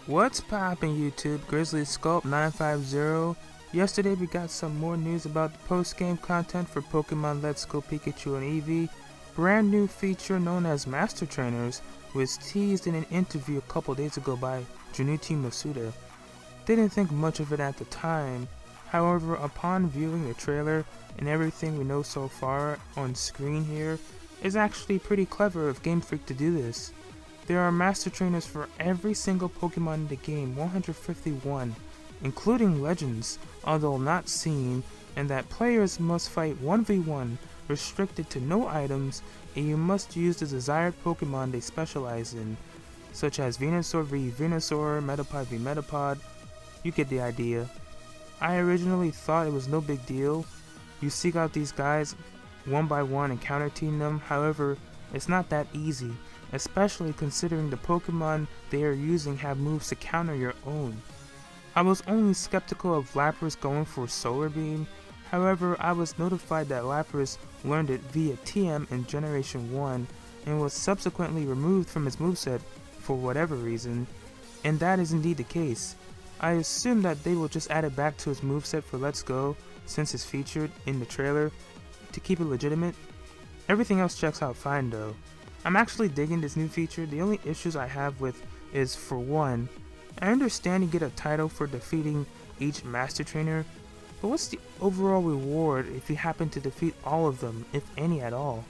What's poppin' YouTube? Grizzly Sculpt 950. Yesterday we got some more news about the post-game content for Pokemon Let's Go Pikachu and Eevee. Brand new feature known as Master Trainers was teased in an interview a couple days ago by Junichi Masuda. Didn't think much of it at the time. However, upon viewing the trailer and everything we know so far on screen here, it's actually pretty clever of Game Freak to do this. There are Master Trainers for every single Pokemon in the game, 151, including Legends, although not seen, and that players must fight 1v1, restricted to no items, and you must use the desired Pokemon they specialize in, such as Venusaur v Venusaur, Metapod v Metapod. You get the idea. I originally thought it was no big deal. You seek out these guys one by one and counter team them, however, it's not that easy, especially considering the Pokemon they are using have moves to counter your own. I was only skeptical of Lapras going for Solar Beam, however I was notified that Lapras learned it via TM in Generation 1 and was subsequently removed from his moveset for whatever reason, and that is indeed the case. I assume that they will just add it back to his moveset for Let's Go since it's featured in the trailer to keep it legitimate. Everything else checks out fine though. I'm actually digging this new feature. The only issues I have with is, for one, I understand you get a title for defeating each Master Trainer, but what's the overall reward if you happen to defeat all of them, if any at all?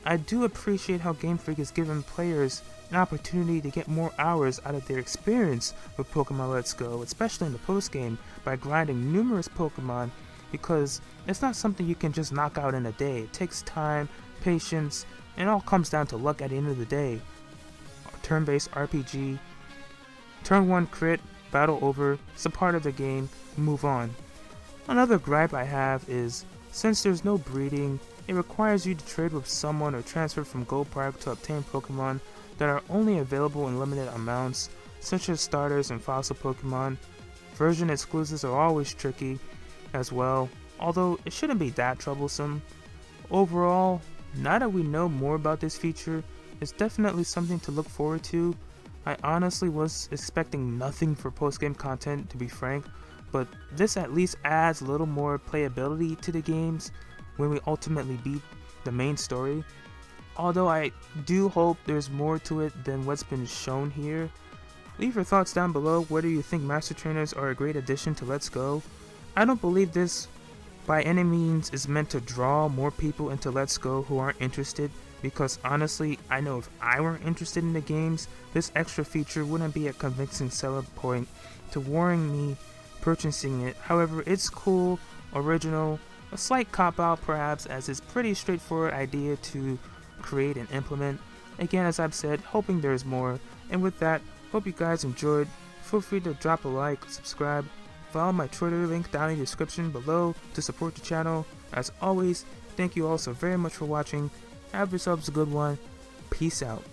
I do appreciate how Game Freak has given players an opportunity to get more hours out of their experience with Pokemon Let's Go, especially in the post-game, by grinding numerous Pokemon, because it's not something you can just knock out in a day. It takes time, patience, and it all comes down to luck at the end of the day. Turn-based RPG, turn 1 crit, battle over, it's a part of the game, move on. Another gripe I have is, since there's no breeding, it requires you to trade with someone or transfer from Gold Park to obtain Pokemon that are only available in limited amounts, such as starters and fossil Pokemon. Version exclusives are always tricky as well, although it shouldn't be that troublesome. Overall, now that we know more about this feature, it's definitely something to look forward to. I honestly was expecting nothing for post-game content, to be frank, but this at least adds a little more playability to the games when we ultimately beat the main story. Although I do hope there's more to it than what's been shown here. Leave your thoughts down below whether you think Master Trainers are a great addition to Let's Go. I don't believe this by any means is meant to draw more people into Let's Go who aren't interested, because honestly, I know if I weren't interested in the games, this extra feature wouldn't be a convincing selling point to warrant me purchasing it. However, it's cool, original, a slight cop-out perhaps, as it's pretty straightforward idea to create and implement. Again, as I've said, hoping there's more, and with that, hope you guys enjoyed. Feel free to drop a like, subscribe, follow my Twitter link down in the description below to support the channel. As always, thank you all so very much for watching. Have yourselves a good one. Peace out.